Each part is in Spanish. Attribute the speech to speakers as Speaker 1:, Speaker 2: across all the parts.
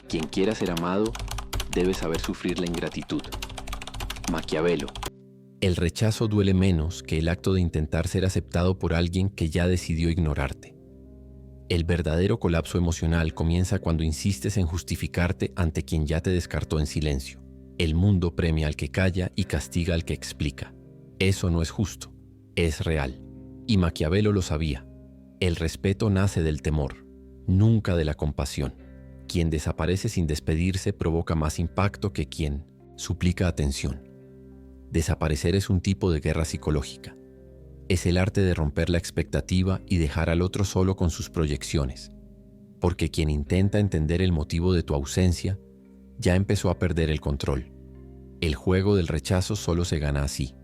Speaker 1: Quien quiera ser amado debe saber sufrir la ingratitud. Maquiavelo.
Speaker 2: El rechazo duele menos que el acto de intentar ser aceptado por alguien que ya decidió ignorarte. El verdadero colapso emocional comienza cuando insistes en justificarte ante quien ya te descartó en silencio. El mundo premia al que calla y castiga al que explica. Eso no es justo, es real. Y Maquiavelo lo sabía. El respeto nace del temor, nunca de la compasión. Quien desaparece sin despedirse provoca más impacto que quien suplica atención. Desaparecer es un tipo de guerra psicológica. Es el arte de romper la expectativa y dejar al otro solo con sus proyecciones. Porque quien intenta entender el motivo de tu ausencia ya empezó a perder el control. El juego del rechazo solo se gana así,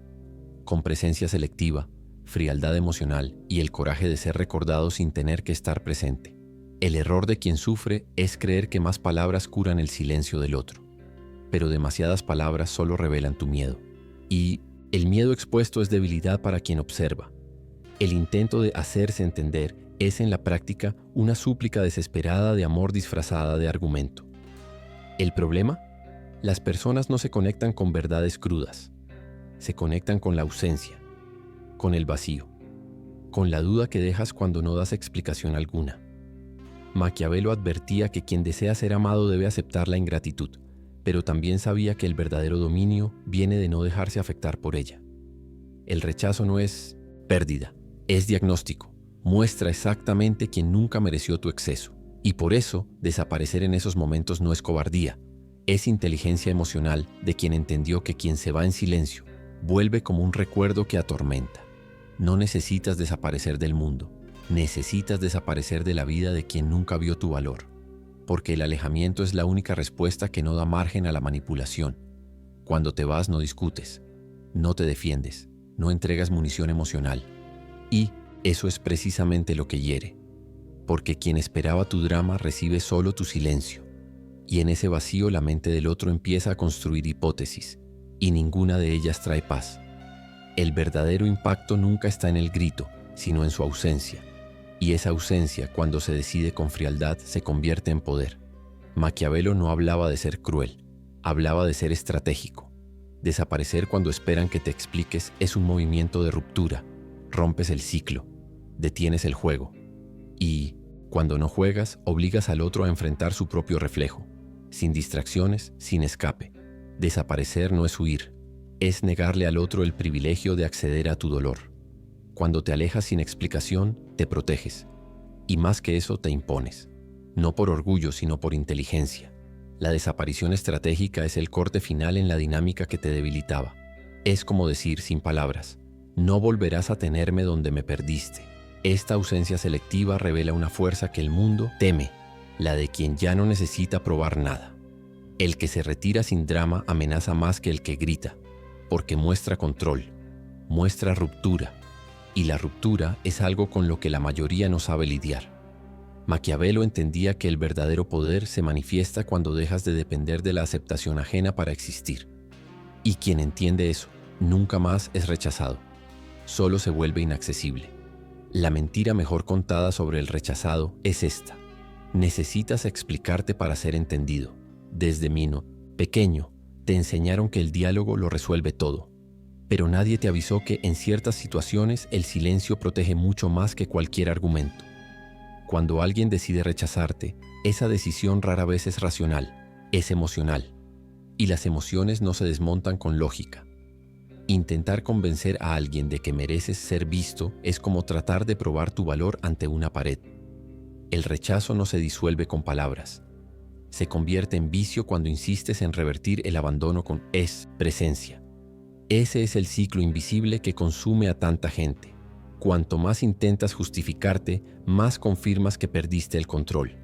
Speaker 2: con presencia selectiva, frialdad emocional y el coraje de ser recordado sin tener que estar presente. El error de quien sufre es creer que más palabras curan el silencio del otro, pero demasiadas palabras solo revelan tu miedo. Y el miedo expuesto es debilidad para quien observa. El intento de hacerse entender es en la práctica una súplica desesperada de amor disfrazada de argumento. ¿El problema? Las personas no se conectan con verdades crudas, se conectan con la ausencia, con el vacío, con la duda que dejas cuando no das explicación alguna. Maquiavelo advertía que quien desea ser amado debe aceptar la ingratitud, pero también sabía que el verdadero dominio viene de no dejarse afectar por ella. El rechazo no es pérdida, es diagnóstico, muestra exactamente quién nunca mereció tu exceso. Y por eso, desaparecer en esos momentos no es cobardía, es inteligencia emocional de quien entendió que quien se va en silencio vuelve como un recuerdo que atormenta. No necesitas desaparecer del mundo, necesitas desaparecer de la vida de quien nunca vio tu valor, porque el alejamiento es la única respuesta que no da margen a la manipulación. Cuando te vas no discutes, no te defiendes, no entregas munición emocional. Y eso es precisamente lo que hiere, porque quien esperaba tu drama recibe solo tu silencio, y en ese vacío la mente del otro empieza a construir hipótesis, y ninguna de ellas trae paz. El verdadero impacto nunca está en el grito, sino en su ausencia, y esa ausencia, cuando se decide con frialdad, se convierte en poder. Maquiavelo no hablaba de ser cruel, hablaba de ser estratégico. Desaparecer cuando esperan que te expliques es un movimiento de ruptura, rompes el ciclo, detienes el juego, y, cuando no juegas, obligas al otro a enfrentar su propio reflejo, sin distracciones, sin escape. Desaparecer no es huir, es negarle al otro el privilegio de acceder a tu dolor. Cuando te alejas sin explicación, te proteges. Y más que eso, te impones. No por orgullo, sino por inteligencia. La desaparición estratégica es el corte final en la dinámica que te debilitaba. Es como decir, sin palabras, no volverás a tenerme donde me perdiste. Esta ausencia selectiva revela una fuerza que el mundo teme, la de quien ya no necesita probar nada. El que se retira sin drama amenaza más que el que grita, porque muestra control, muestra ruptura, y la ruptura es algo con lo que la mayoría no sabe lidiar. Maquiavelo entendía que el verdadero poder se manifiesta cuando dejas de depender de la aceptación ajena para existir. Y quien entiende eso, nunca más es rechazado, solo se vuelve inaccesible. La mentira mejor contada sobre el rechazado es esta: necesitas explicarte para ser entendido. Desde pequeño, te enseñaron que el diálogo lo resuelve todo, pero nadie te avisó que en ciertas situaciones el silencio protege mucho más que cualquier argumento. Cuando alguien decide rechazarte, esa decisión rara vez es racional, es emocional, y las emociones no se desmontan con lógica. Intentar convencer a alguien de que mereces ser visto es como tratar de probar tu valor ante una pared. El rechazo no se disuelve con palabras. Se convierte en vicio cuando insistes en revertir el abandono con presencia. Ese es el ciclo invisible que consume a tanta gente. Cuanto más intentas justificarte, más confirmas que perdiste el control.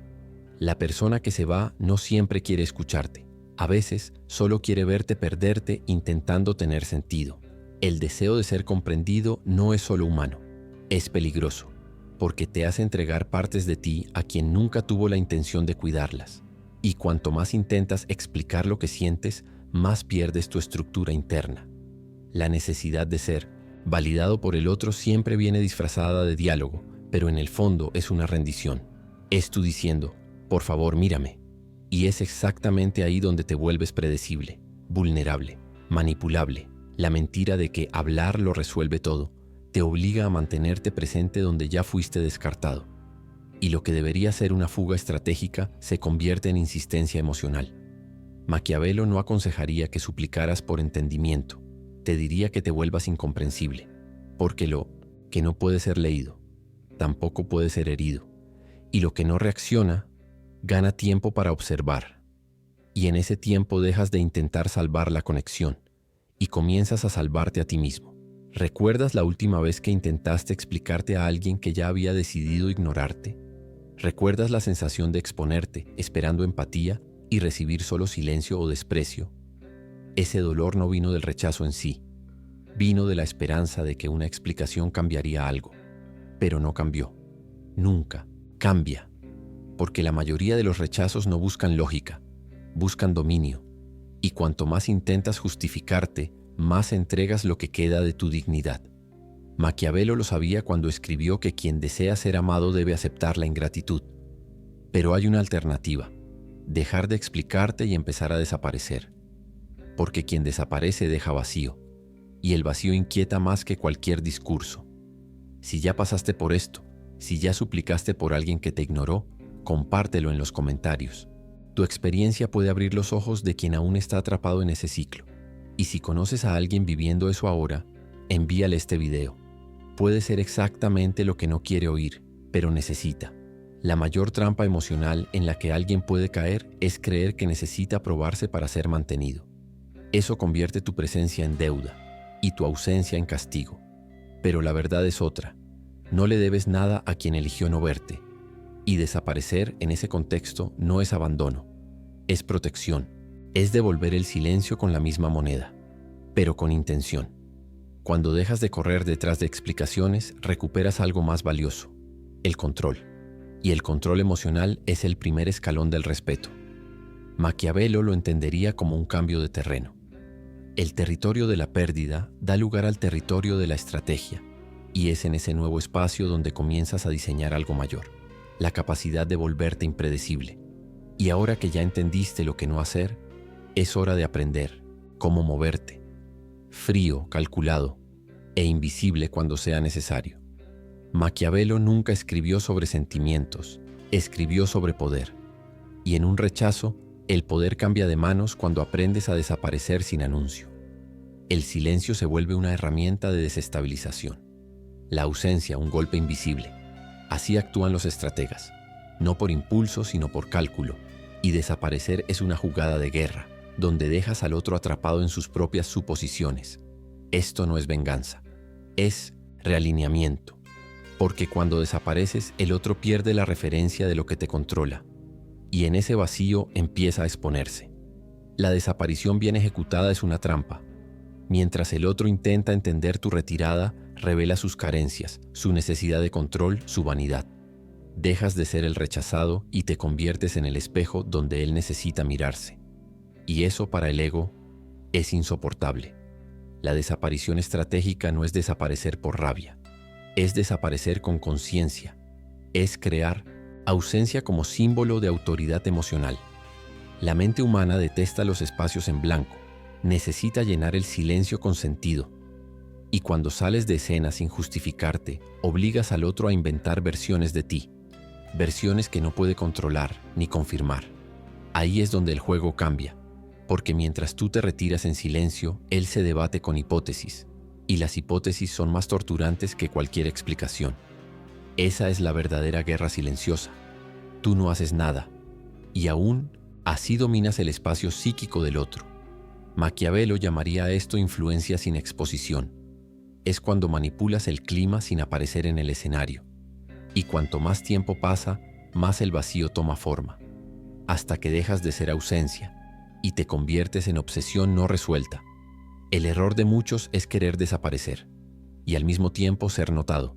Speaker 2: La persona que se va no siempre quiere escucharte. A veces solo quiere verte perderte intentando tener sentido. El deseo de ser comprendido no es solo humano, es peligroso, porque te hace entregar partes de ti a quien nunca tuvo la intención de cuidarlas. Y cuanto más intentas explicar lo que sientes, más pierdes tu estructura interna. La necesidad de ser validado por el otro siempre viene disfrazada de diálogo, pero en el fondo es una rendición. Es tú diciendo, por favor, mírame. Y es exactamente ahí donde te vuelves predecible, vulnerable, manipulable. La mentira de que hablar lo resuelve todo te obliga a mantenerte presente donde ya fuiste descartado. Y lo que debería ser una fuga estratégica se convierte en insistencia emocional. Maquiavelo no aconsejaría que suplicaras por entendimiento, te diría que te vuelvas incomprensible, porque lo que no puede ser leído, tampoco puede ser herido, y lo que no reacciona, gana tiempo para observar. Y en ese tiempo dejas de intentar salvar la conexión y comienzas a salvarte a ti mismo. ¿Recuerdas la última vez que intentaste explicarte a alguien que ya había decidido ignorarte? ¿Recuerdas la sensación de exponerte, esperando empatía y recibir solo silencio o desprecio? Ese dolor no vino del rechazo en sí, vino de la esperanza de que una explicación cambiaría algo, pero no cambió. Nunca cambia, porque la mayoría de los rechazos no buscan lógica, buscan dominio, y cuanto más intentas justificarte, más entregas lo que queda de tu dignidad. Maquiavelo lo sabía cuando escribió que quien desea ser amado debe aceptar la ingratitud. Pero hay una alternativa: dejar de explicarte y empezar a desaparecer. Porque quien desaparece deja vacío, y el vacío inquieta más que cualquier discurso. Si ya pasaste por esto, si ya suplicaste por alguien que te ignoró, compártelo en los comentarios. Tu experiencia puede abrir los ojos de quien aún está atrapado en ese ciclo. Y si conoces a alguien viviendo eso ahora, envíale este video. Puede ser exactamente lo que no quiere oír, pero necesita. La mayor trampa emocional en la que alguien puede caer es creer que necesita probarse para ser mantenido. Eso convierte tu presencia en deuda y tu ausencia en castigo. Pero la verdad es otra. No le debes nada a quien eligió no verte. Y desaparecer en ese contexto no es abandono, es protección, es devolver el silencio con la misma moneda, pero con intención. Cuando dejas de correr detrás de explicaciones, recuperas algo más valioso: el control. Y el control emocional es el primer escalón del respeto. Maquiavelo lo entendería como un cambio de terreno. El territorio de la pérdida da lugar al territorio de la estrategia, y es en ese nuevo espacio donde comienzas a diseñar algo mayor: la capacidad de volverte impredecible. Y ahora que ya entendiste lo que no hacer, es hora de aprender cómo moverte, frío, calculado e invisible cuando sea necesario. Maquiavelo nunca escribió sobre sentimientos, escribió sobre poder. Y en un rechazo, el poder cambia de manos cuando aprendes a desaparecer sin anuncio. El silencio se vuelve una herramienta de desestabilización. La ausencia, un golpe invisible. Así actúan los estrategas, no por impulso sino por cálculo, y desaparecer es una jugada de guerra, donde dejas al otro atrapado en sus propias suposiciones. Esto no es venganza, es realineamiento, porque cuando desapareces el otro pierde la referencia de lo que te controla, y en ese vacío empieza a exponerse. La desaparición bien ejecutada es una trampa. Mientras el otro intenta entender tu retirada, revela sus carencias, su necesidad de control, su vanidad. Dejas de ser el rechazado y te conviertes en el espejo donde él necesita mirarse. Y eso para el ego es insoportable. La desaparición estratégica no es desaparecer por rabia, es desaparecer con conciencia, es crear ausencia como símbolo de autoridad emocional. La mente humana detesta los espacios en blanco, necesita llenar el silencio con sentido. Y cuando sales de escena sin justificarte, obligas al otro a inventar versiones de ti, versiones que no puede controlar ni confirmar. Ahí es donde el juego cambia, porque mientras tú te retiras en silencio, él se debate con hipótesis, y las hipótesis son más torturantes que cualquier explicación. Esa es la verdadera guerra silenciosa. Tú no haces nada, y aún así dominas el espacio psíquico del otro. Maquiavelo llamaría a esto influencia sin exposición. Es cuando manipulas el clima sin aparecer en el escenario. Y cuanto más tiempo pasa, más el vacío toma forma, hasta que dejas de ser ausencia y te conviertes en obsesión no resuelta. El error de muchos es querer desaparecer y al mismo tiempo ser notado.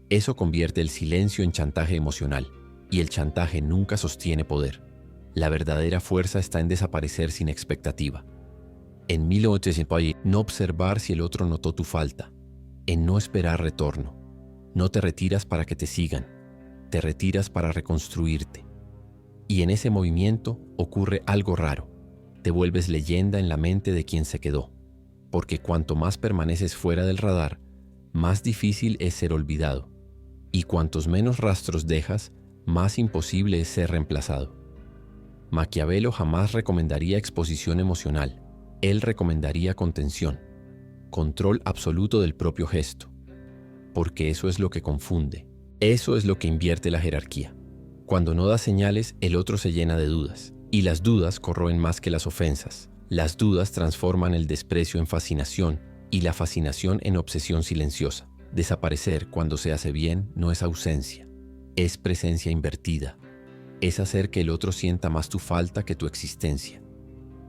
Speaker 2: Eso convierte el silencio en chantaje emocional, y el chantaje nunca sostiene poder. La verdadera fuerza está en desaparecer sin expectativa. En 1800, no observar si el otro notó tu falta, en no esperar retorno. No te retiras para que te sigan, te retiras para reconstruirte. Y en ese movimiento ocurre algo raro. Te vuelves leyenda en la mente de quien se quedó, porque cuanto más permaneces fuera del radar, más difícil es ser olvidado, y cuantos menos rastros dejas, más imposible es ser reemplazado. Maquiavelo jamás recomendaría exposición emocional. Él recomendaría contención, control absoluto del propio gesto, porque eso es lo que confunde, eso es lo que invierte la jerarquía. Cuando no das señales, el otro se llena de dudas, y las dudas corroen más que las ofensas. Las dudas transforman el desprecio en fascinación, y la fascinación en obsesión silenciosa. Desaparecer cuando se hace bien no es ausencia, es presencia invertida. Es hacer que el otro sienta más tu falta que tu existencia.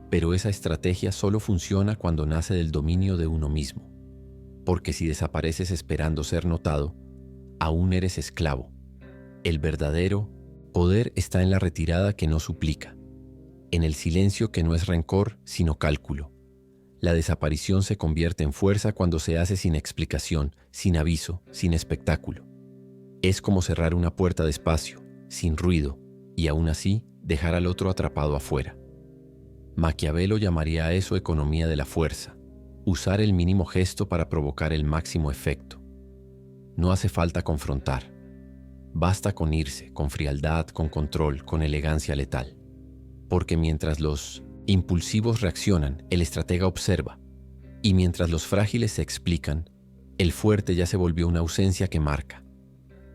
Speaker 2: Pero esa estrategia solo funciona cuando nace del dominio de uno mismo. Porque si desapareces esperando ser notado, aún eres esclavo. El verdadero poder está en la retirada que no suplica, en el silencio que no es rencor, sino cálculo. La desaparición se convierte en fuerza cuando se hace sin explicación, sin aviso, sin espectáculo. Es como cerrar una puerta despacio, sin ruido, y aún así dejar al otro atrapado afuera. Maquiavelo llamaría a eso economía de la fuerza, usar el mínimo gesto para provocar el máximo efecto. No hace falta confrontar. Basta con irse, con frialdad, con control, con elegancia letal. Porque mientras los impulsivos reaccionan, el estratega observa, y mientras los frágiles se explican, el fuerte ya se volvió una ausencia que marca.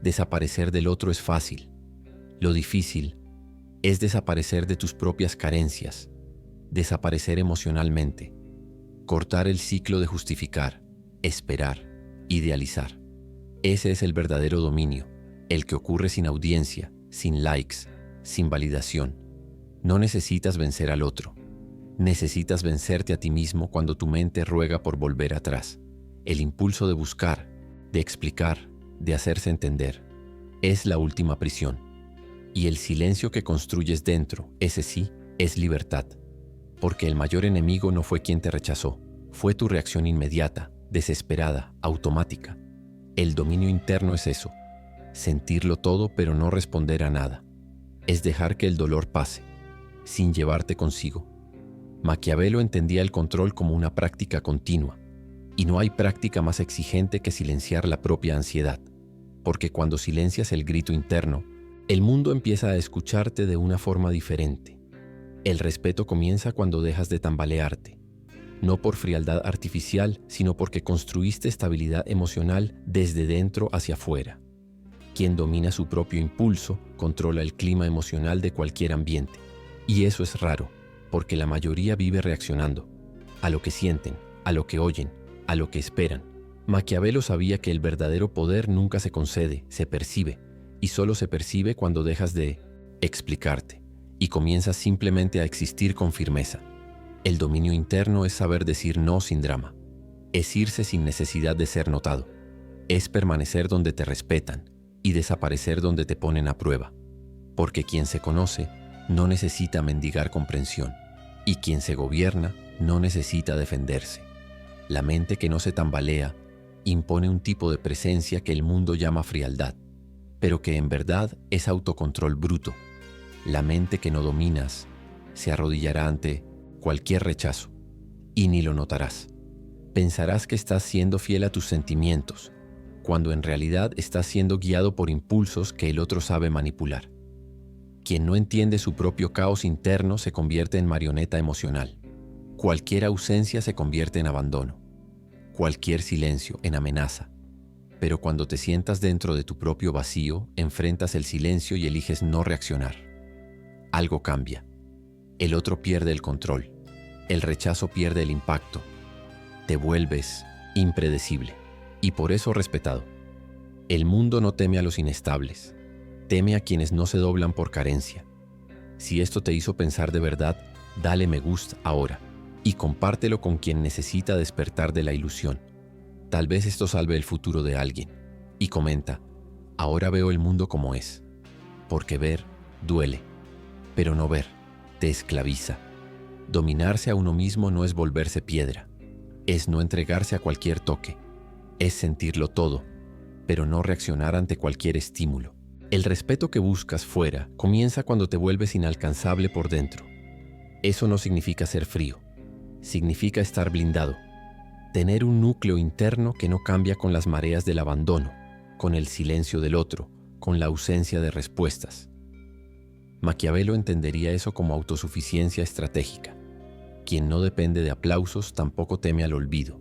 Speaker 2: Desaparecer del otro es fácil. Lo difícil es desaparecer de tus propias carencias, desaparecer emocionalmente, cortar el ciclo de justificar, esperar, idealizar. Ese es el verdadero dominio, el que ocurre sin audiencia, sin likes, sin validación. No necesitas vencer al otro. Necesitas vencerte a ti mismo cuando tu mente ruega por volver atrás. El impulso de buscar, de explicar, de hacerse entender, es la última prisión. Y el silencio que construyes dentro, ese sí, es libertad. Porque el mayor enemigo no fue quien te rechazó, fue tu reacción inmediata, desesperada, automática. El dominio interno es eso, sentirlo todo pero no responder a nada. Es dejar que el dolor pase, sin llevarte consigo. Maquiavelo entendía el control como una práctica continua, y no hay práctica más exigente que silenciar la propia ansiedad, porque cuando silencias el grito interno, el mundo empieza a escucharte de una forma diferente. El respeto comienza cuando dejas de tambalearte, no por frialdad artificial, sino porque construiste estabilidad emocional desde dentro hacia afuera. Quien domina su propio impulso controla el clima emocional de cualquier ambiente. Y eso es raro, porque la mayoría vive reaccionando a lo que sienten, a lo que oyen, a lo que esperan. Maquiavelo sabía que el verdadero poder nunca se concede, se percibe, y solo se percibe cuando dejas de explicarte y comienzas simplemente a existir con firmeza. El dominio interno es saber decir no sin drama, es irse sin necesidad de ser notado, es permanecer donde te respetan y desaparecer donde te ponen a prueba, porque quien se conoce no necesita mendigar comprensión, y quien se gobierna no necesita defenderse. La mente que no se tambalea impone un tipo de presencia que el mundo llama frialdad, pero que en verdad es autocontrol bruto. La mente que no dominas se arrodillará ante cualquier rechazo, y ni lo notarás. Pensarás que estás siendo fiel a tus sentimientos, cuando en realidad estás siendo guiado por impulsos que el otro sabe manipular. Quien no entiende su propio caos interno se convierte en marioneta emocional. Cualquier ausencia se convierte en abandono. Cualquier silencio en amenaza. Pero cuando te sientas dentro de tu propio vacío, enfrentas el silencio y eliges no reaccionar. Algo cambia. El otro pierde el control. El rechazo pierde el impacto. Te vuelves impredecible y por eso respetado. El mundo no teme a los inestables. Teme a quienes no se doblan por carencia. Si esto te hizo pensar de verdad, dale me gusta ahora y compártelo con quien necesita despertar de la ilusión. Tal vez esto salve el futuro de alguien. Y comenta, ahora veo el mundo como es, porque ver duele, pero no ver te esclaviza. Dominarse a uno mismo no es volverse piedra, es no entregarse a cualquier toque, es sentirlo todo, pero no reaccionar ante cualquier estímulo. El respeto que buscas fuera comienza cuando te vuelves inalcanzable por dentro. Eso no significa ser frío, significa estar blindado, tener un núcleo interno que no cambia con las mareas del abandono, con el silencio del otro, con la ausencia de respuestas. Maquiavelo entendería eso como autosuficiencia estratégica. Quien no depende de aplausos tampoco teme al olvido.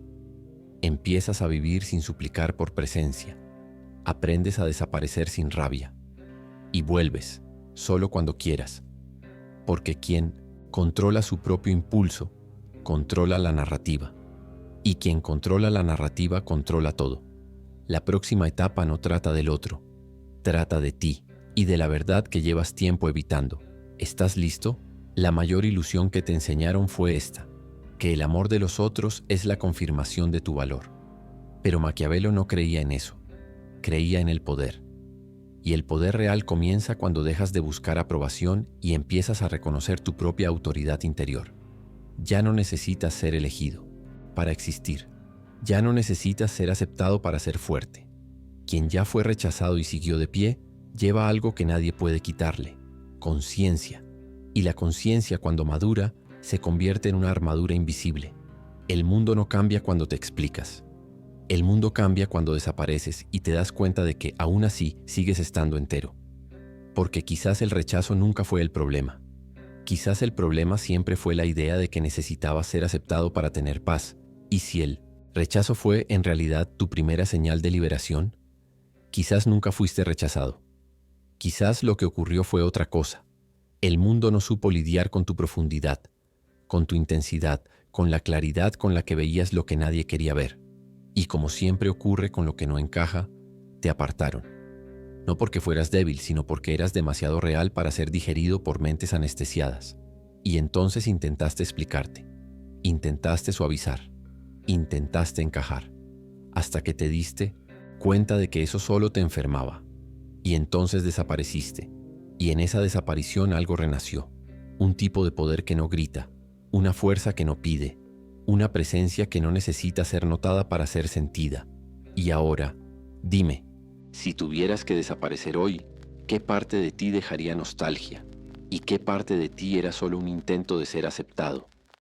Speaker 2: Empiezas a vivir sin suplicar por presencia. Aprendes a desaparecer sin rabia. Y vuelves, solo cuando quieras. Porque quien controla su propio impulso, controla la narrativa. Y quien controla la narrativa controla todo. La próxima etapa no trata del otro, trata de ti y de la verdad que llevas tiempo evitando. ¿Estás listo? La mayor ilusión que te enseñaron fue esta, que el amor de los otros es la confirmación de tu valor. Pero Maquiavelo no creía en eso, creía en el poder. Y el poder real comienza cuando dejas de buscar aprobación y empiezas a reconocer tu propia autoridad interior. Ya no necesitas ser elegido para existir. Ya no necesitas ser aceptado para ser fuerte. Quien ya fue rechazado y siguió de pie, lleva algo que nadie puede quitarle: conciencia. Y la conciencia, cuando madura, se convierte en una armadura invisible. El mundo no cambia cuando te explicas. El mundo cambia cuando desapareces y te das cuenta de que, aún así, sigues estando entero. Porque quizás el rechazo nunca fue el problema. Quizás el problema siempre fue la idea de que necesitabas ser aceptado para tener paz. Y si el rechazo fue, en realidad, tu primera señal de liberación, quizás nunca fuiste rechazado. Quizás lo que ocurrió fue otra cosa. El mundo no supo lidiar con tu profundidad, con tu intensidad, con la claridad con la que veías lo que nadie quería ver. Y como siempre ocurre con lo que no encaja, te apartaron. No porque fueras débil, sino porque eras demasiado real para ser digerido por mentes anestesiadas. Y entonces intentaste explicarte, intentaste suavizar, intentaste encajar, hasta que te diste cuenta de que eso solo te enfermaba. Y entonces desapareciste. Y en esa desaparición algo renació. Un tipo de poder que no grita, una fuerza que no pide, una presencia que no necesita ser notada para ser sentida. Y ahora, dime, si tuvieras que desaparecer hoy, ¿qué parte de ti dejaría nostalgia? ¿Y qué parte de ti era solo un intento de ser aceptado?